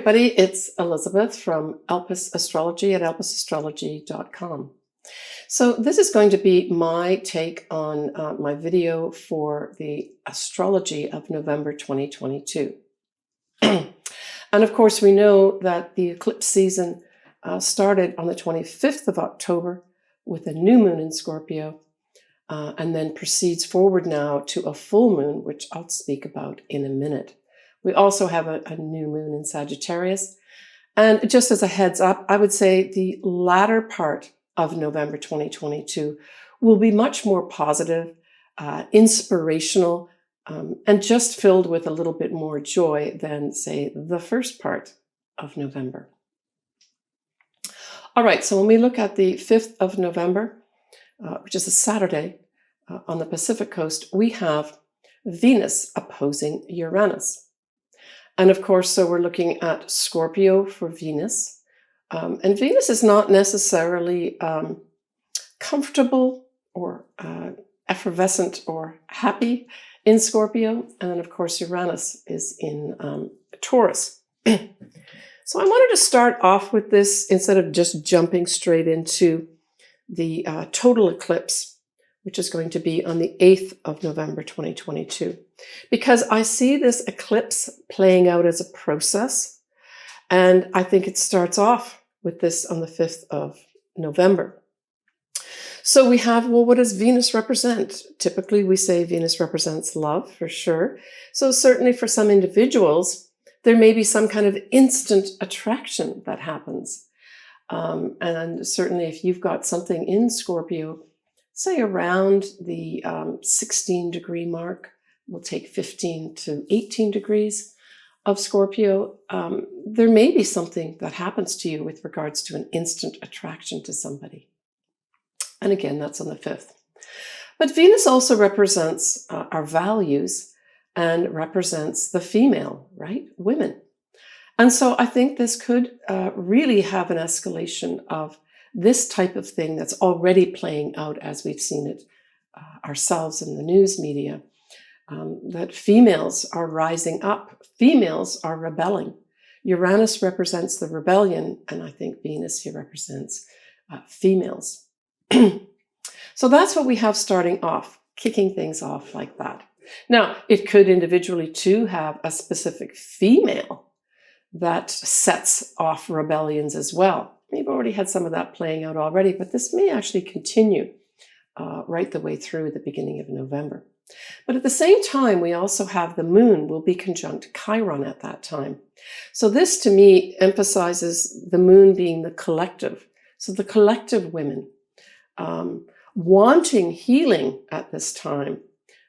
everybody, it's Elizabeth from Elpis Astrology at elpisastrology.com. So this is going to be my take on my video for the astrology of November 2022. And of course, we know that the eclipse season started on the 25th of October with a new moon in Scorpio, and then proceeds forward now to a full moon, which I'll speak about in a minute. We also have a new moon in Sagittarius. And just as a heads up, I would say the latter part of November 2022 will be much more positive, inspirational, and just filled with a little bit more joy than, say, the first part of November. All right, so when we look at the 5th of November, which is a Saturday on the Pacific coast, we have Venus opposing Uranus. And of course, so we're looking at Scorpio for Venus. And Venus is not necessarily comfortable or effervescent or happy in Scorpio. And then, of course, Uranus is in Taurus. So I wanted to start off with this instead of just jumping straight into the total eclipse, which is going to be on the 8th of November 2022, because I see this eclipse playing out as a process, and I think it starts off with this on the 5th of November. So we have, well, what does Venus represent? Typically, we say Venus represents love, for sure. So certainly for some individuals, there may be some kind of instant attraction that happens. And certainly if you've got something in Scorpio, say around the 16 degree mark, we'll take 15 to 18 degrees of Scorpio, there may be something that happens to you with regards to an instant attraction to somebody. And again, that's on the 5th. But Venus also represents our values and represents the female, right? Women. And so I think this could really have an escalation of this type of thing that's already playing out as we've seen it ourselves in the news media, that females are rising up. Females are rebelling. Uranus represents the rebellion, and I think Venus here represents females. So that's what we have starting off, kicking things off like that. Now, it could individually too have a specific female that sets off rebellions as well. We've already had some of that playing out already, but this may actually continue right the way through the beginning of November. But at the same time, we also have the moon will be conjunct Chiron at that time. So this to me emphasizes the moon being the collective. So the collective women wanting healing at this time,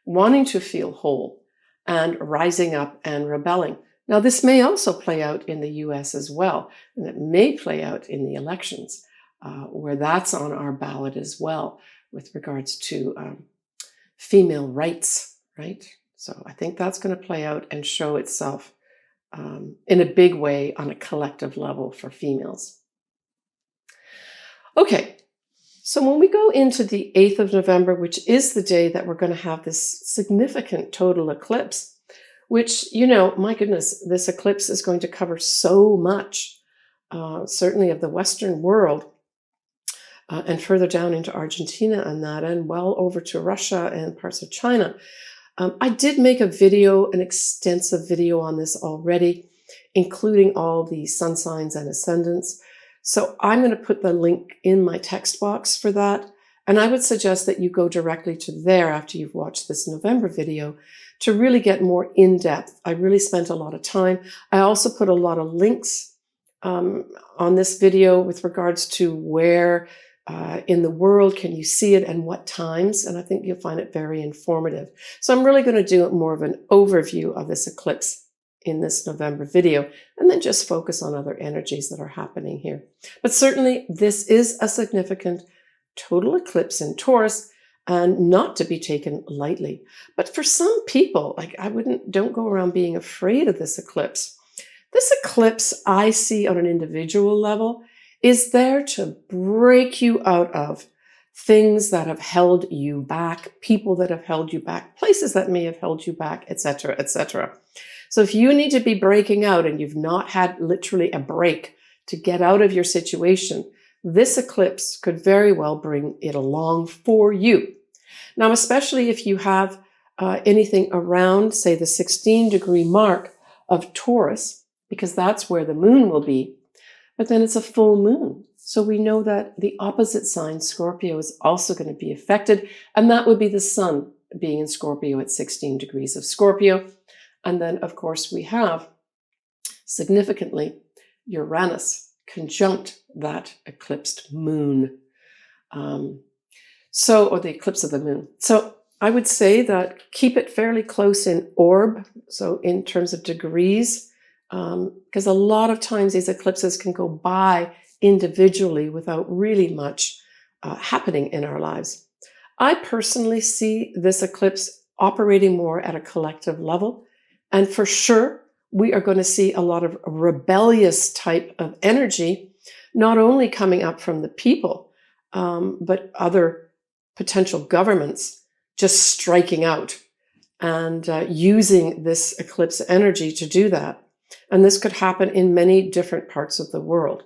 wanting to feel whole and rising up and rebelling. Now, this may also play out in the US as well, and it may play out in the elections, where that's on our ballot as well, with regards to female rights, right? So I think that's going to play out and show itself in a big way on a collective level for females. Okay, so when we go into the 8th of November, which is the day that we're going to have this significant total eclipse, which, you know, my goodness, this eclipse is going to cover so much, certainly of the Western world, and further down into Argentina and that, and well over to Russia and parts of China. I did make a video, an extensive video on this already, including all the sun signs and ascendants. So I'm going to put the link in my text box for that. And I would suggest that you go directly to there after you've watched this November video to really get more in-depth. I really spent a lot of time. I also put a lot of links on this video with regards to where in the world can you see it and what times, and I think you'll find it very informative. So I'm really going to do more of an overview of this eclipse in this November video, and then just focus on other energies that are happening here. But certainly this is a significant total eclipse in Taurus, and not to be taken lightly. But for some people, like don't go around being afraid of this eclipse. This eclipse I see on an individual level is there to break you out of things that have held you back, people that have held you back, places that may have held you back, etc., etc. So if you need to be breaking out and you've not had literally a break to get out of your situation, this eclipse could very well bring it along for you. Now, especially if you have anything around, say, the 16-degree mark of Taurus, because that's where the moon will be, but then it's a full moon. So we know that the opposite sign, Scorpio, is also going to be affected, and that would be the sun being in Scorpio at 16 degrees of Scorpio. And then, of course, we have, significantly, Uranus conjunct that eclipsed moon. Or the eclipse of the moon. So I would say that keep it fairly close in orb, so in terms of degrees, because a lot of times these eclipses can go by individually without really much happening in our lives. I personally see this eclipse operating more at a collective level. And for sure, we are going to see a lot of rebellious type of energy, not only coming up from the people, but other potential governments just striking out and using this eclipse energy to do that. And this could happen in many different parts of the world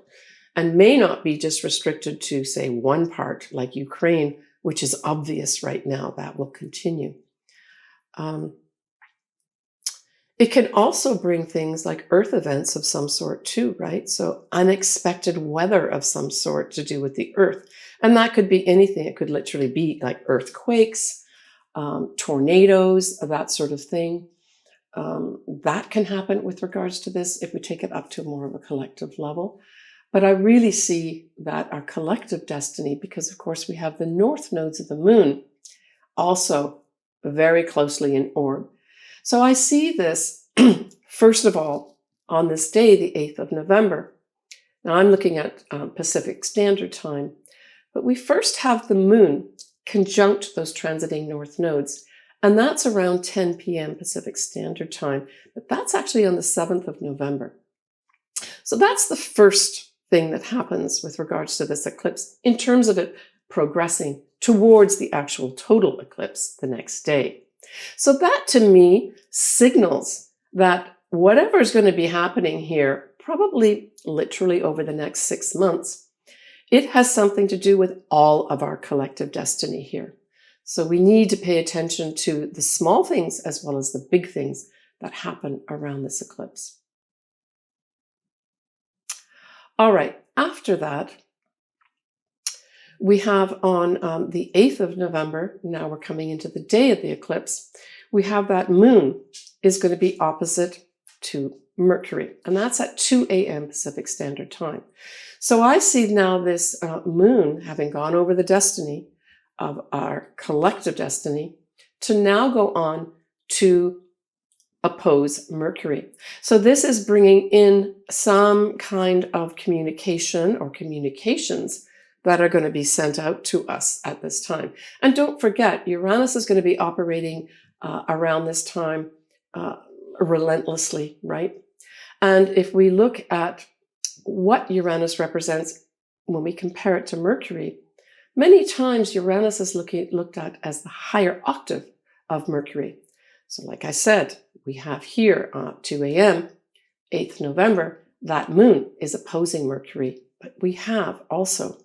and may not be just restricted to, say, one part like Ukraine, which is obvious right now. That will continue. It can also bring things like earth events of some sort too, right? So unexpected weather of some sort to do with the earth. And that could be anything. It could literally be like earthquakes, tornadoes, that sort of thing. That can happen with regards to this if we take it up to more of a collective level. But I really see that our collective destiny, because of course we have the north nodes of the moon also very closely in orb. So I see this, first of all, on this day, the 8th of November. Now I'm looking at Pacific Standard Time, but we first have the moon conjunct those transiting north nodes, and that's around 10 p.m. Pacific Standard Time, but that's actually on the 7th of November. So that's the first thing that happens with regards to this eclipse in terms of it progressing towards the actual total eclipse the next day. So that to me signals that whatever is going to be happening here, probably literally over the next 6 months, it has something to do with all of our collective destiny here. So we need to pay attention to the small things as well as the big things that happen around this eclipse. All right, after that, we have on the 8th of November, now we're coming into the day of the eclipse, we have that moon is going to be opposite to Mercury, and that's at 2 a.m. Pacific Standard Time. So I see now this moon having gone over the destiny of our collective destiny to now go on to oppose Mercury. So this is bringing in some kind of communication or communications that are going to be sent out to us at this time. And don't forget, Uranus is going to be operating around this time relentlessly, right? And if we look at what Uranus represents when we compare it to Mercury, many times Uranus is looked at as the higher octave of Mercury. So like I said, we have here 2 a.m., 8th November, that moon is opposing Mercury, but we have also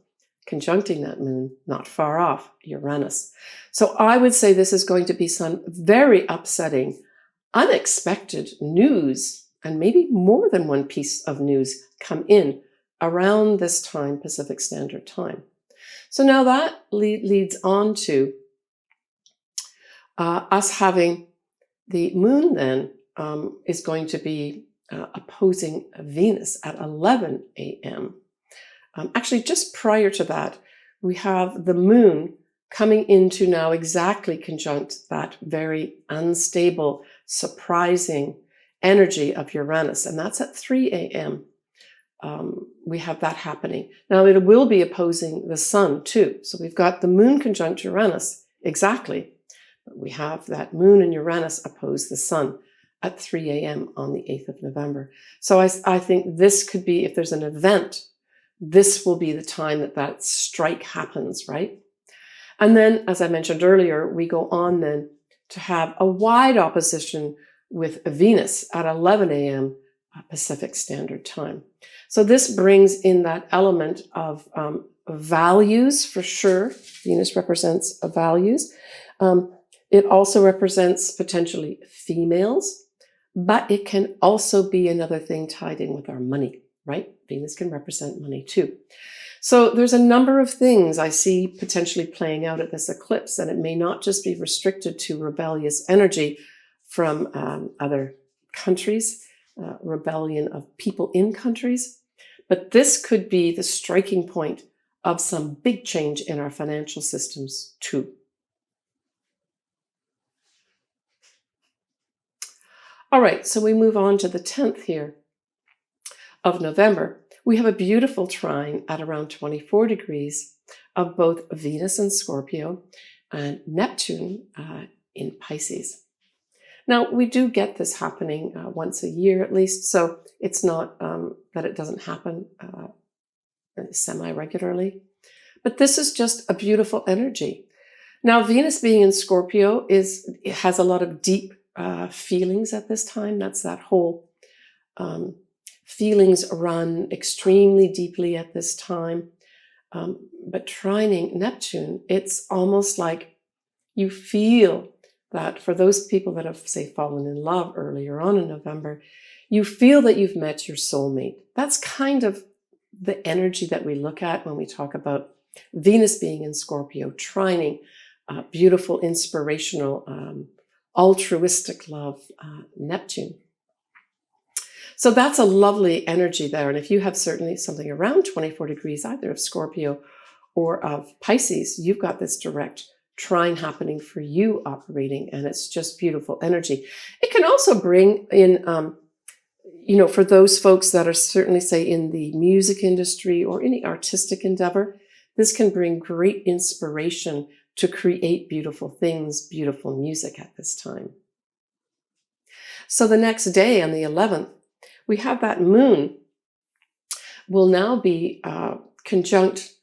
conjuncting that moon, not far off, Uranus. So I would say this is going to be some very upsetting, unexpected news, and maybe more than one piece of news come in around this time, Pacific Standard Time. So now that leads on to us having the moon then is going to be opposing Venus at 11 a.m. Actually, just prior to that, we have the moon coming into now exactly conjunct that very unstable, surprising energy of Uranus, and that's at 3 a.m. We have that happening. Now, it will be opposing the sun too. So we've got the moon conjunct Uranus, exactly. But we have that moon and Uranus oppose the sun at 3 a.m. on the 8th of November. So I think this could be, if there's an event, this will be the time that strike happens, right? And then, as I mentioned earlier, we go on then to have a wide opposition with Venus at 11 a.m. Pacific Standard Time. So this brings in that element of values for sure. Venus represents values. It also represents potentially females, but it can also be another thing tied in with our money, right? Venus can represent money too. So there's a number of things I see potentially playing out at this eclipse, and it may not just be restricted to rebellious energy from other countries, rebellion of people in countries, but this could be the striking point of some big change in our financial systems too. All right, so we move on to the 10th here of November. We have a beautiful trine at around 24 degrees of both Venus in Scorpio and Neptune in Pisces. Now, we do get this happening once a year at least, so it's not that it doesn't happen semi-regularly. But this is just a beautiful energy. Now, Venus being in Scorpio has a lot of deep feelings at this time. That's that whole feelings run extremely deeply at this time. But trining Neptune, it's almost like you feel that for those people that have, say, fallen in love earlier on in November, you feel that you've met your soulmate. That's kind of the energy that we look at when we talk about Venus being in Scorpio, trining beautiful, inspirational, altruistic love, Neptune. So that's a lovely energy there. And if you have certainly something around 24 degrees, either of Scorpio or of Pisces, you've got this direct trine happening for you operating, and it's just beautiful energy. It can also bring in, for those folks that are certainly, say, in the music industry or any artistic endeavor, this can bring great inspiration to create beautiful things, beautiful music at this time. So the next day, on the 11th, we have that moon will now be conjunct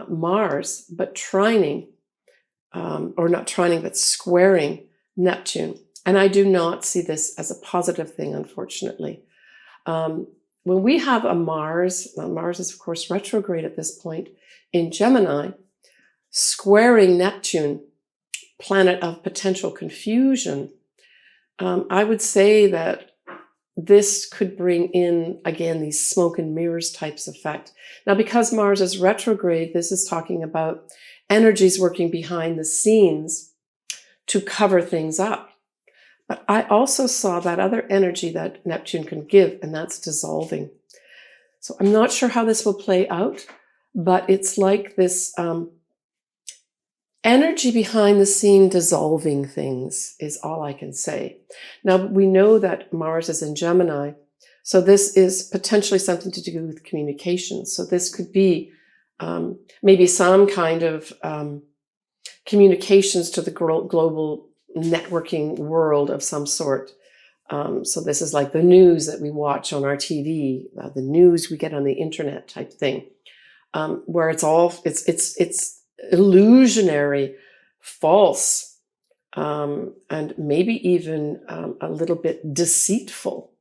Mars, but trining, or not trining, but squaring Neptune. And I do not see this as a positive thing, unfortunately. When we have a Mars is of course retrograde at this point in Gemini, squaring Neptune, planet of potential confusion, I would say that this could bring in, again, these smoke and mirrors types effect. Now, because Mars is retrograde, this is talking about energies working behind the scenes to cover things up. But I also saw that other energy that Neptune can give, and that's dissolving. So I'm not sure how this will play out, but it's like this energy behind the scene dissolving things is all I can say. Now, we know that Mars is in Gemini, so this is potentially something to do with communication. So this could be maybe some kind of communications to the global networking world of some sort. So this is like the news that we watch on our TV, the news we get on the internet type thing, where it's illusionary, false, and maybe even a little bit deceitful.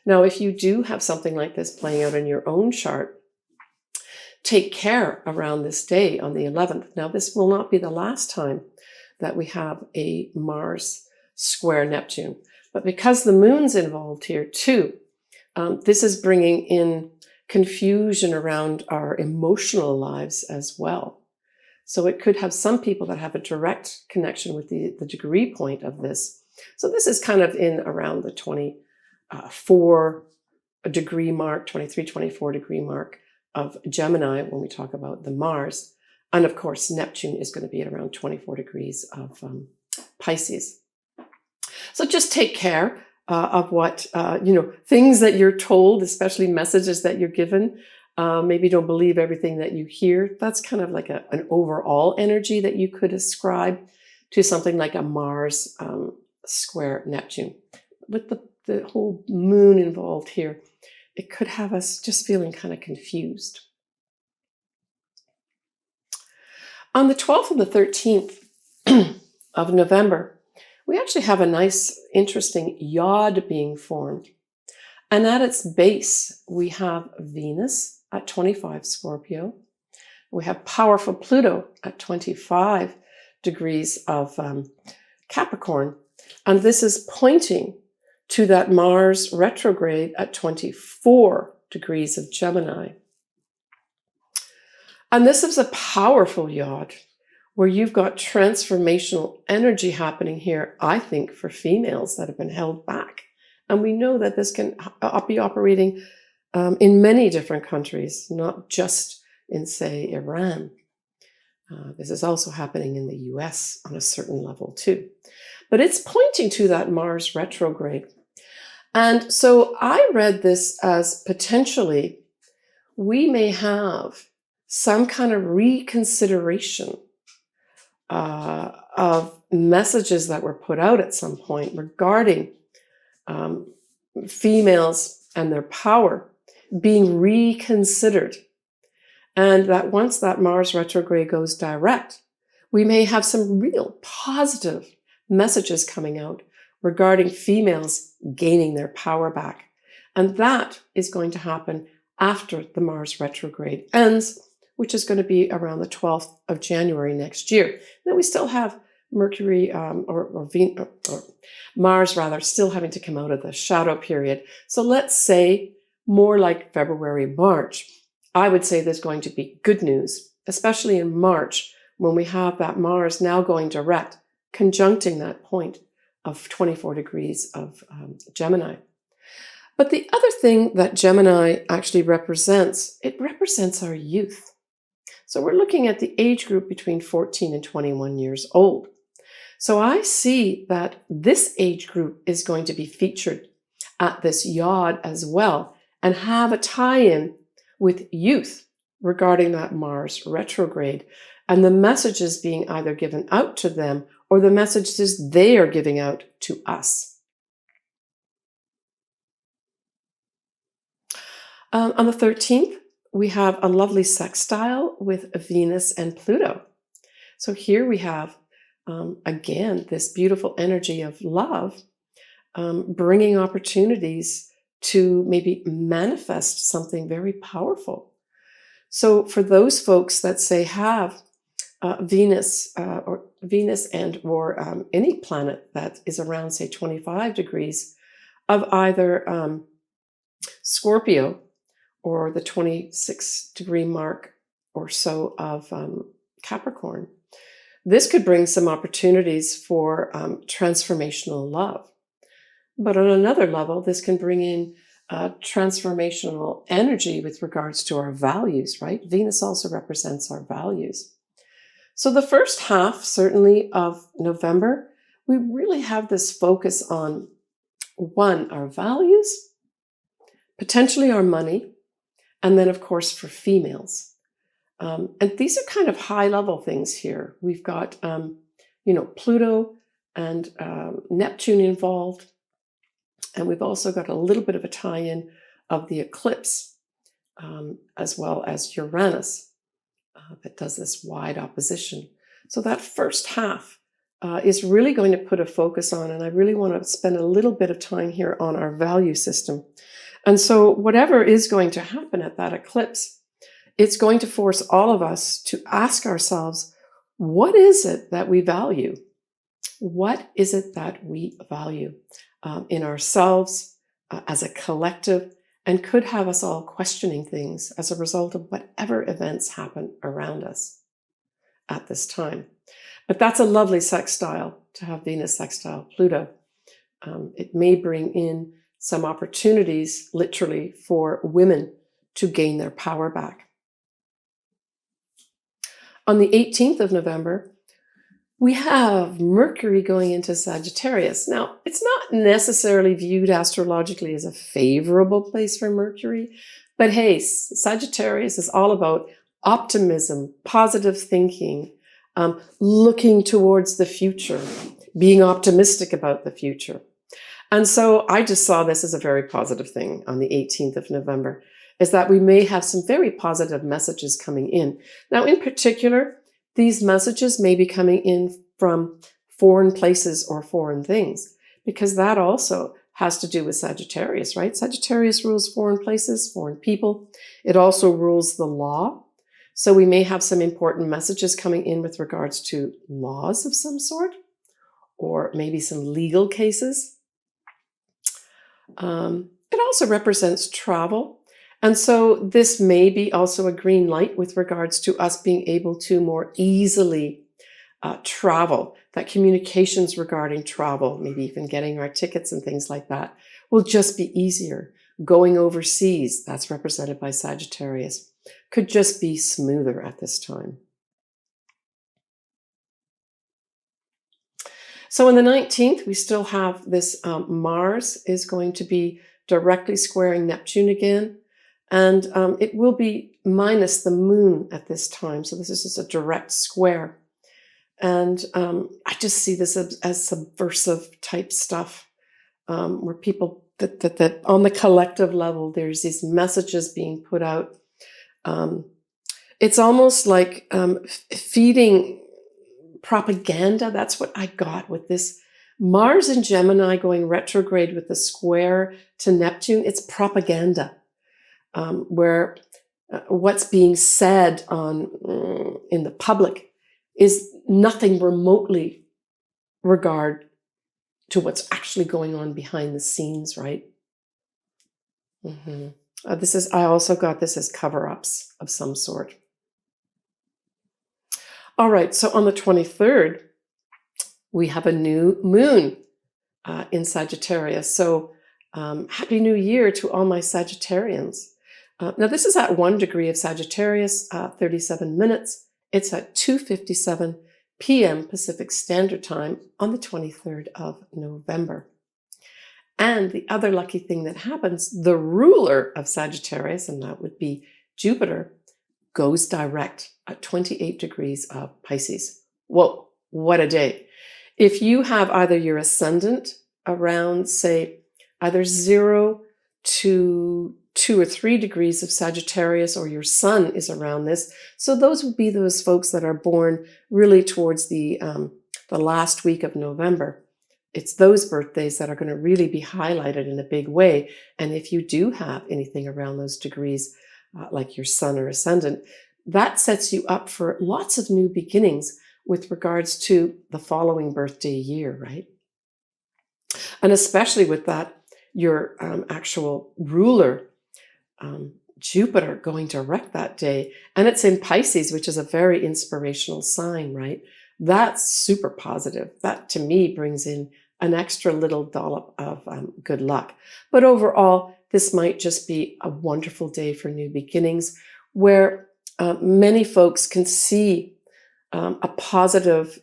Now, if you do have something like this playing out in your own chart, take care around this day on the 11th. Now, this will not be the last time that we have a Mars square Neptune, but because the moon's involved here too, this is bringing in confusion around our emotional lives as well. So it could have some people that have a direct connection with the degree point of this. So this is kind of in around the 24 degree mark, 23, 24 degree mark of Gemini when we talk about the Mars. And of course, Neptune is going to be at around 24 degrees of Pisces. So just take care of what, things that you're told, especially messages that you're given. Maybe don't believe everything that you hear. That's kind of like an overall energy that you could ascribe to something like a Mars square Neptune. With the whole moon involved here, it could have us just feeling kind of confused. On the 12th and the 13th of November, we actually have a nice, interesting yod being formed. And at its base, we have Venus at 25 Scorpio. We have powerful Pluto at 25 degrees of Capricorn. And this is pointing to that Mars retrograde at 24 degrees of Gemini. And this is a powerful yod where you've got transformational energy happening here, I think, for females that have been held back. And we know that this can be operating in many different countries, not just in, say, Iran. This is also happening in the US on a certain level too. But it's pointing to that Mars retrograde. And so I read this as potentially we may have some kind of reconsideration of messages that were put out at some point regarding females and their power being reconsidered. And that once that Mars retrograde goes direct, we may have some real positive messages coming out regarding females gaining their power back. And that is going to happen after the Mars retrograde ends, which is going to be around the 12th of January next year. Then we still have Mercury or Mars rather still having to come out of the shadow period. So let's say more like February, March. I would say there's going to be good news, especially in March when we have that Mars now going direct, conjuncting that point of 24 degrees of Gemini. But the other thing that Gemini actually represents, it represents our youth. So we're looking at the age group between 14 and 21 years old. So I see that this age group is going to be featured at this yod as well and have a tie-in with youth regarding that Mars retrograde and the messages being either given out to them or the messages they are giving out to us. On the 13th, we have a lovely sextile with Venus and Pluto. So here we have, again, this beautiful energy of love, bringing opportunities to maybe manifest something very powerful. So for those folks that say have Venus and or any planet that is around, say, 25 degrees of either Scorpio or the 26 degree mark or so of Capricorn, this could bring some opportunities for transformational love. But on another level, this can bring in transformational energy with regards to our values, right? Venus also represents our values. So the first half, certainly, of November, we really have this focus on, one, our values, potentially our money, and then, of course, for females. And these are kind of high-level things here. We've got, Pluto and Neptune involved. And we've also got a little bit of a tie-in of the eclipse, as well as Uranus, that does this wide opposition. So that first half is really going to put a focus on, and I really want to spend a little bit of time here on our value system. And so whatever is going to happen at that eclipse, it's going to force all of us to ask ourselves, what is it that we value? What is it that we value in ourselves as a collective, and could have us all questioning things as a result of whatever events happen around us at this time. But that's a lovely sextile to have Venus sextile Pluto. It may bring in some opportunities, literally, for women to gain their power back. On the 18th of November, we have Mercury going into Sagittarius. Now, it's not necessarily viewed astrologically as a favorable place for Mercury, but hey, Sagittarius is all about optimism, positive thinking, looking towards the future, being optimistic about the future. And so I just saw this as a very positive thing on the 18th of November, is that we may have some very positive messages coming in. Now, in particular, these messages may be coming in from foreign places or foreign things, because that also has to do with Sagittarius, right? Sagittarius rules foreign places, foreign people. It also rules the law. So we may have some important messages coming in with regards to laws of some sort, or maybe some legal cases. It also represents travel. And so this may be also a green light with regards to us being able to more easily travel, that communications regarding travel, maybe even getting our tickets and things like that, will just be easier. Going overseas, that's represented by Sagittarius, could just be smoother at this time. So on the 19th, we still have this Mars is going to be directly squaring Neptune again. And it will be minus the moon at this time. So this is just a direct square. And I just see this as subversive type stuff, where people, that on the collective level, there's these messages being put out. It's almost like feeding propaganda. That's what I got with this Mars in Gemini going retrograde with the square to Neptune. It's propaganda, where what's being said in the public is nothing remotely regard to what's actually going on behind the scenes, right? I also got this as cover-ups of some sort. All right, so on the 23rd, we have a new moon in Sagittarius. So Happy New Year to all my Sagittarians. Now, this is at 1 degree of Sagittarius, 37 minutes. It's at 2:57 p.m. Pacific Standard Time on the 23rd of November. And the other lucky thing that happens, the ruler of Sagittarius, and that would be Jupiter, goes direct at 28 degrees of Pisces. Whoa, what a day. If you have either your ascendant around, say, either 0 to 2 or 3 degrees of Sagittarius, or your sun is around this. So those would be those folks that are born really towards the last week of November. It's those birthdays that are going to really be highlighted in a big way. And if you do have anything around those degrees, like your sun or ascendant, that sets you up for lots of new beginnings with regards to the following birthday year, right? And especially with that, your actual ruler, Jupiter, going direct that day. And it's in Pisces, which is a very inspirational sign, right? That's super positive. That, to me, brings in an extra little dollop of good luck. But overall, this might just be a wonderful day for new beginnings, where many folks can see a positive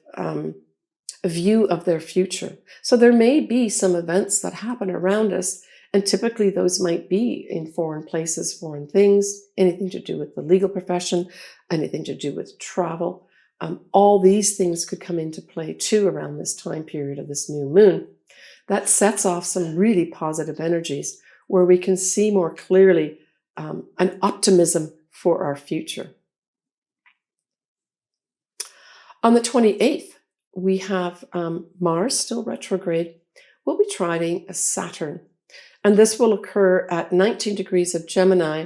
view of their future. So there may be some events that happen around us, and typically those might be in foreign places, foreign things, anything to do with the legal profession, anything to do with travel. All these things could come into play too around this time period of this new moon. That sets off some really positive energies where we can see more clearly an optimism for our future. On the 28th, we have Mars still retrograde. We'll be trining Saturn. And this will occur at 19 degrees of Gemini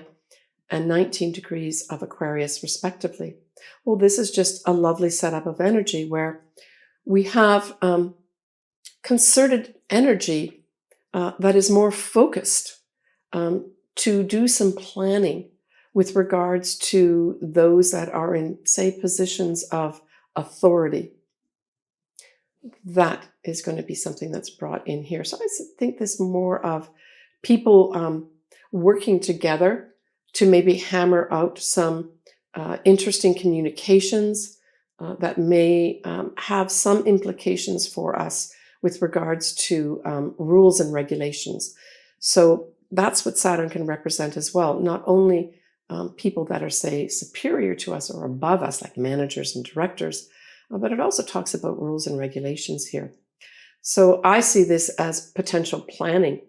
and 19 degrees of Aquarius, respectively. Well, this is just a lovely setup of energy where we have concerted energy that is more focused to do some planning with regards to those that are in, say, positions of authority. That is going to be something that's brought in here. So I think this more of people working together to maybe hammer out some interesting communications that may have some implications for us with regards to rules and regulations. So that's what Saturn can represent as well. Not only people that are, say, superior to us or above us, like managers and directors, but it also talks about rules and regulations here. So I see this as potential planning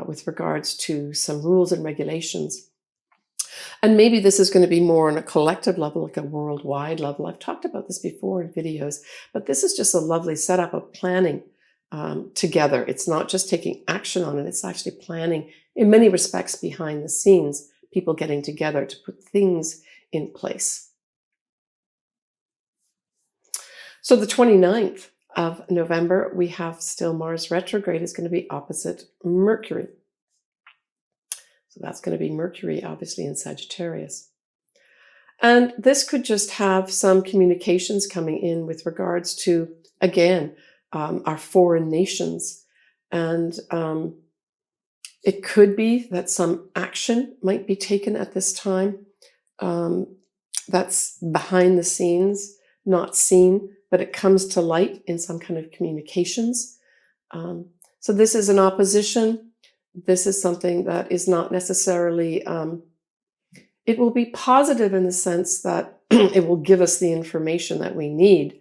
with regards to some rules and regulations And maybe this is going to be more on a collective level, like a worldwide level. I've talked about this before in videos, but this is just a lovely setup of planning together. It's not just taking action on it, it's actually planning in many respects behind the scenes, people getting together to put things in place. So the 29th of November, we have still Mars retrograde is going to be opposite Mercury. So that's going to be Mercury, obviously, in Sagittarius. And this could just have some communications coming in with regards to, again, our foreign nations. And it could be that some action might be taken at this time. That's behind the scenes, not seen, but it comes to light in some kind of communications. So this is an opposition. This is something that is not necessarily, it will be positive in the sense that it will give us the information that we need,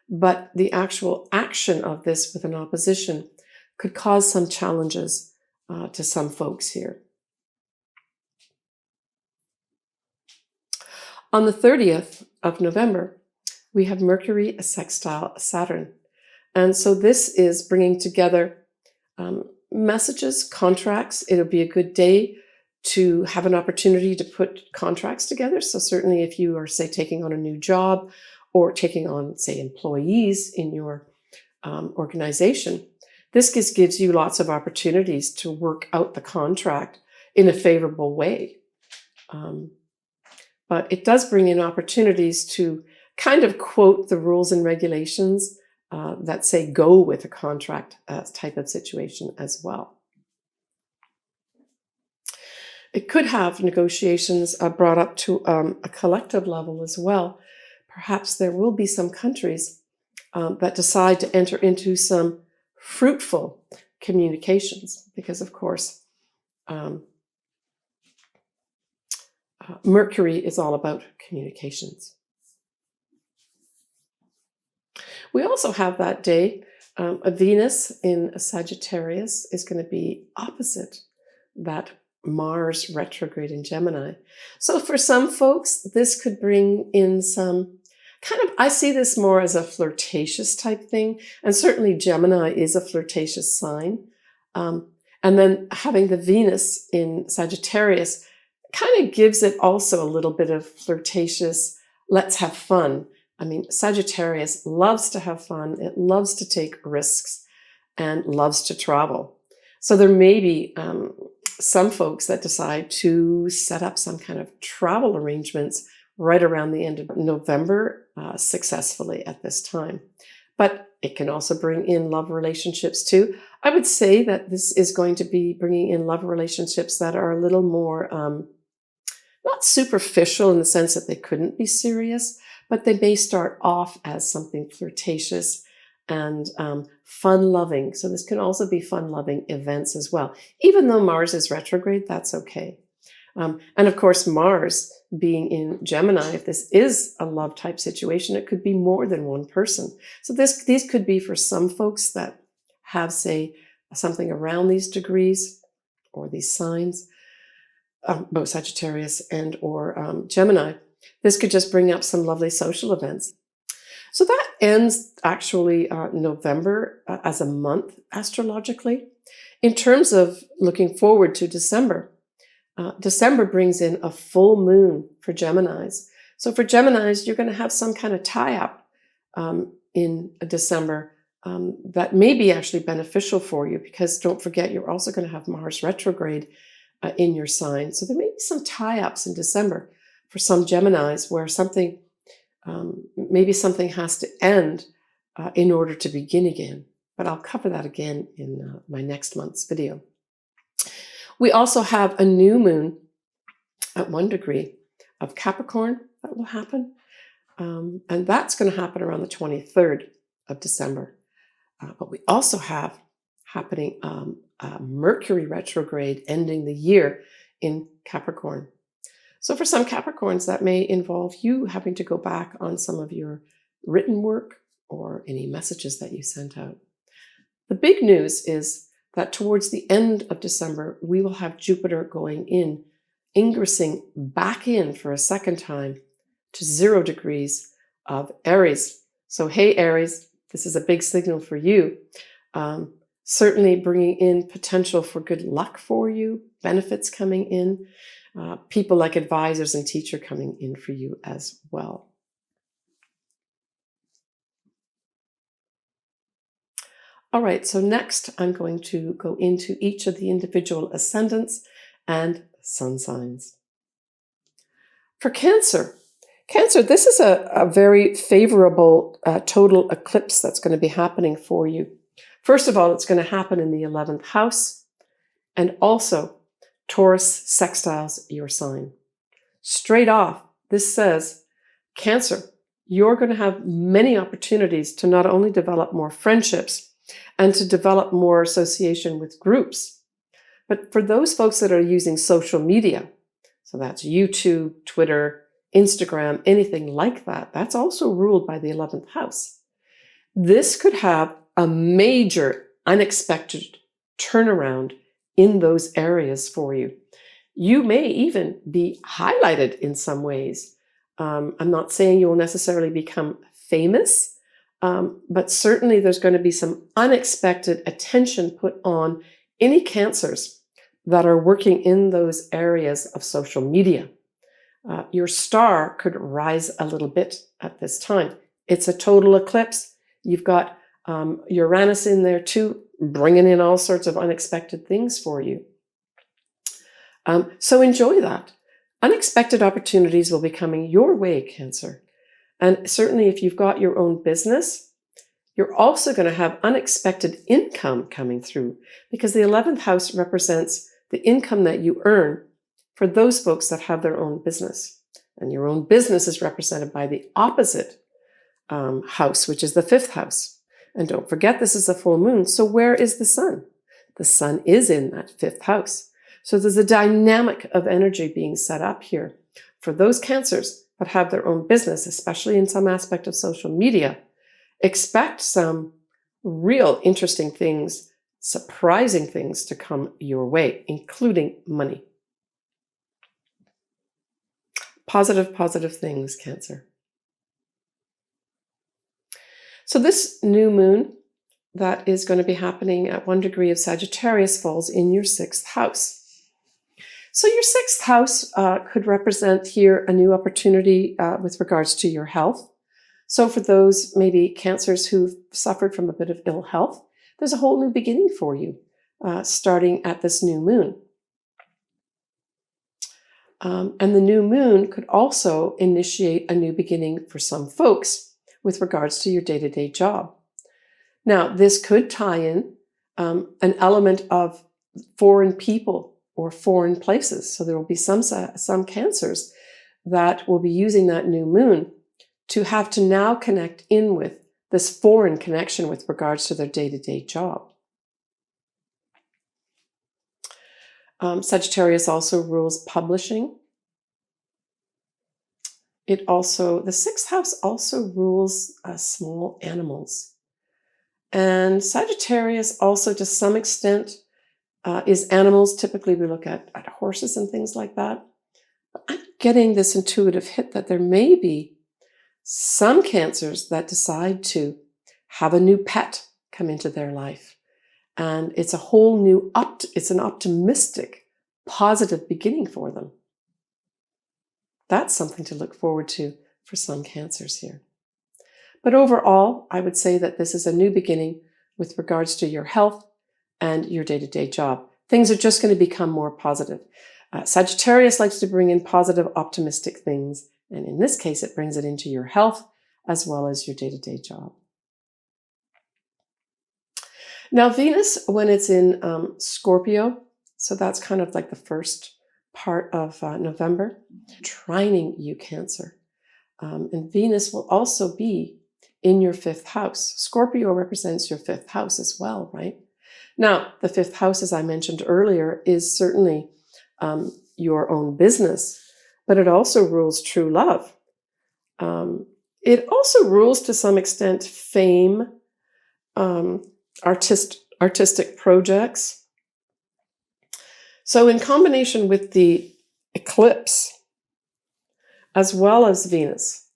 but the actual action of this with an opposition could cause some challenges to some folks here. On the 30th of November, we have Mercury a sextile Saturn. And so this is bringing together messages, contracts. It'll be a good day to have an opportunity to put contracts together. So certainly if you are, say, taking on a new job or taking on, say, employees in your organization, this gives you lots of opportunities to work out the contract in a favorable way. But it does bring in opportunities to kind of quote the rules and regulations that say go with a contract type of situation as well. It could have negotiations brought up to a collective level as well. Perhaps there will be some countries that decide to enter into some fruitful communications because, of course, Mercury is all about communications. We also have that day, a Venus in Sagittarius is going to be opposite that Mars retrograde in Gemini. So for some folks, this could bring in some kind of, I see this more as a flirtatious type thing. And certainly Gemini is a flirtatious sign. And then having the Venus in Sagittarius kind of gives it also a little bit of flirtatious, let's have fun. I mean, Sagittarius loves to have fun. It loves to take risks and loves to travel. So there may be some folks that decide to set up some kind of travel arrangements right around the end of November successfully at this time. But it can also bring in love relationships too. I would say that this is going to be bringing in love relationships that are a little more, not superficial in the sense that they couldn't be serious, but they may start off as something flirtatious and fun-loving. So this can also be fun-loving events as well. Even though Mars is retrograde, that's okay. And of course, Mars being in Gemini, if this is a love type situation, it could be more than one person. So these could be for some folks that have, say, something around these degrees or these signs, both Sagittarius and or Gemini. This could just bring up some lovely social events. So that ends actually November as a month astrologically. In terms of looking forward to December, December brings in a full moon for Geminis. So for Geminis, you're going to have some kind of tie-up in December that may be actually beneficial for you because don't forget, you're also going to have Mars retrograde in your sign. So there may be some tie-ups in December for some Geminis where something, maybe something has to end in order to begin again. But I'll cover that again in my next month's video. We also have a new moon at 1 degree of Capricorn that will happen. And that's going to happen around the 23rd of December. But we also have happening Mercury retrograde ending the year in Capricorn. So for some Capricorns, that may involve you having to go back on some of your written work or any messages that you sent out. The big news is that towards the end of December, we will have Jupiter going in ingressing back in for a second time to 0 degrees of Aries. So, hey, Aries, this is a big signal for you. Certainly bringing in potential for good luck for you, benefits coming in, people like advisors and teacher coming in for you as well. All right, so next I'm going to go into each of the individual ascendants and sun signs. For Cancer, this is a very favorable total eclipse that's going to be happening for you. First of all, it's going to happen in the 11th house, and also Taurus sextiles your sign. Straight off, this says, Cancer, you're going to have many opportunities to not only develop more friendships and to develop more association with groups, but for those folks that are using social media, so that's YouTube, Twitter, Instagram, anything like that, that's also ruled by the 11th house. This could have a major unexpected turnaround in those areas for you. You may even be highlighted in some ways. I'm not saying you will necessarily become famous, but certainly there's going to be some unexpected attention put on any Cancers that are working in those areas of social media. Your star could rise a little bit at this time. It's a total eclipse. You've got Uranus in there too, bringing in all sorts of unexpected things for you. So enjoy that. Unexpected opportunities will be coming your way, Cancer. And certainly if you've got your own business, you're also going to have unexpected income coming through, because the 11th house represents the income that you earn for those folks that have their own business. And your own business is represented by the opposite house, which is the 5th house. And don't forget, this is a full moon. So where is the sun? The sun is in that 5th house. So there's a dynamic of energy being set up here for those Cancers that have their own business, especially in some aspect of social media. Expect some real interesting things, surprising things to come your way, including money. Positive things, Cancer. So this new moon that is going to be happening at 1 degree of Sagittarius falls in your 6th house. So your 6th house could represent here a new opportunity with regards to your health. So for those maybe Cancers who've suffered from a bit of ill health, there's a whole new beginning for you starting at this new moon. And the new moon could also initiate a new beginning for some folks with regards to your day-to-day job. Now, this could tie in an element of foreign people or foreign places. So there will be some Cancers that will be using that new moon to have to now connect in with this foreign connection with regards to their day-to-day job. Sagittarius also rules publishing. The 6th house also rules small animals. And Sagittarius also, to some extent, is animals. Typically, we look at horses and things like that. But I'm getting this intuitive hit that there may be some Cancers that decide to have a new pet come into their life. And it's a whole new, it's an optimistic, positive beginning for them. That's something to look forward to for some Cancers here. But overall, I would say that this is a new beginning with regards to your health and your day-to-day job. Things are just going to become more positive. Sagittarius likes to bring in positive, optimistic things. And in this case, it brings it into your health as well as your day-to-day job. Now, Venus, when it's in Scorpio, so that's kind of like the first part of November, trining you, Cancer. And Venus will also be in your 5th house. Scorpio represents your 5th house as well, right? Now, the 5th house, as I mentioned earlier, is certainly your own business, but it also rules true love. It also rules, to some extent, fame, artistic projects. So in combination with the eclipse, as well as Venus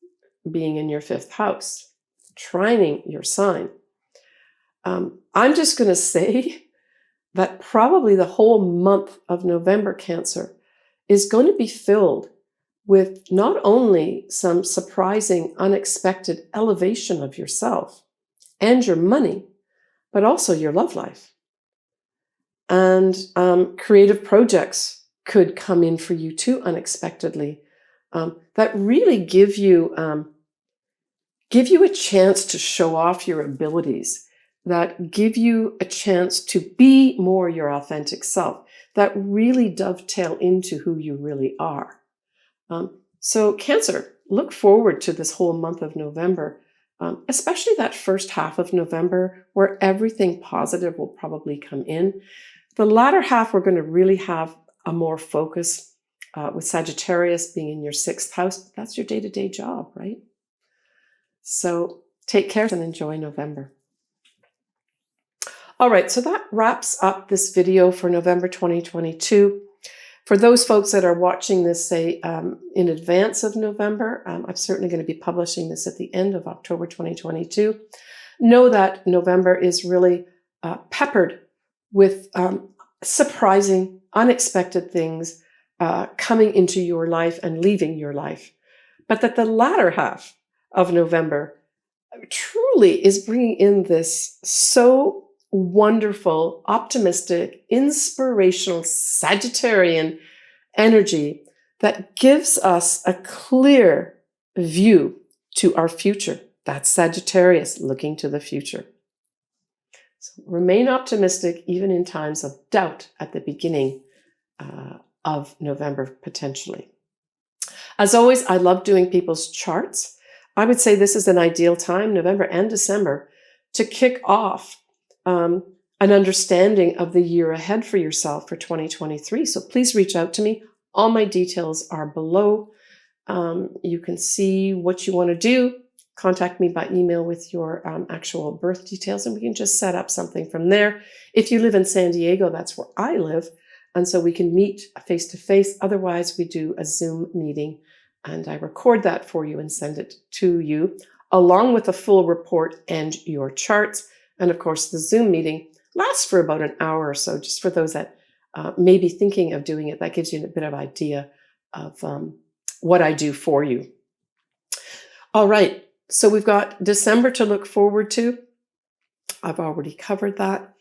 being in your 5th house, trining your sign. I'm just going to say that probably the whole month of November, Cancer, is going to be filled with not only some surprising, unexpected elevation of yourself and your money, but also your love life. And creative projects could come in for you too unexpectedly, that really give you a chance to show off your abilities, that give you a chance to be more your authentic self, that really dovetail into who you really are. So Cancer, look forward to this whole month of November, especially that first half of November where everything positive will probably come in. The latter half, we're going to really have a more focus with Sagittarius being in your 6th house. But that's your day-to-day job, right? So take care and enjoy November. All right, so that wraps up this video for November 2022. For those folks that are watching this, say, in advance of November, I'm certainly going to be publishing this at the end of October 2022. Know that November is really peppered with surprising, unexpected things coming into your life and leaving your life. But that the latter half of November truly is bringing in this so wonderful, optimistic, inspirational Sagittarian energy that gives us a clear view to our future. That's Sagittarius looking to the future. So remain optimistic even in times of doubt at the beginning of November, potentially. As always, I love doing people's charts. I would say this is an ideal time, November and December, to kick off an understanding of the year ahead for yourself for 2023. So please reach out to me. All my details are below. You can see what you want to do. Contact me by email with your actual birth details, and we can just set up something from there. If you live in San Diego, that's where I live. And so we can meet face-to-face. Otherwise, we do a Zoom meeting, and I record that for you and send it to you, along with a full report and your charts. And of course, the Zoom meeting lasts for about an hour or so, just for those that may be thinking of doing it. That gives you a bit of idea of what I do for you. All right, so we've got December to look forward to. I've already covered that.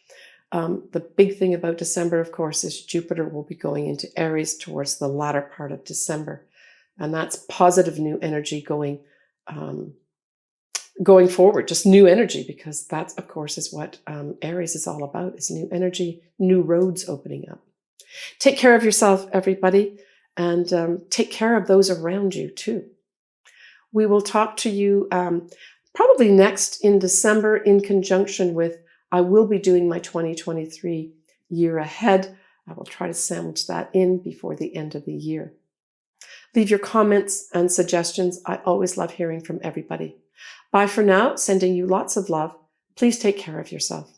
The big thing about December, of course, is Jupiter will be going into Aries towards the latter part of December. And that's positive new energy going forward, just new energy, because that, of course, is what Aries is all about, is new energy, new roads opening up. Take care of yourself, everybody, and take care of those around you, too. We will talk to you probably next in December in conjunction with, I will be doing my 2023 year ahead. I will try to sandwich that in before the end of the year. Leave your comments and suggestions. I always love hearing from everybody. Bye for now, sending you lots of love. Please take care of yourself.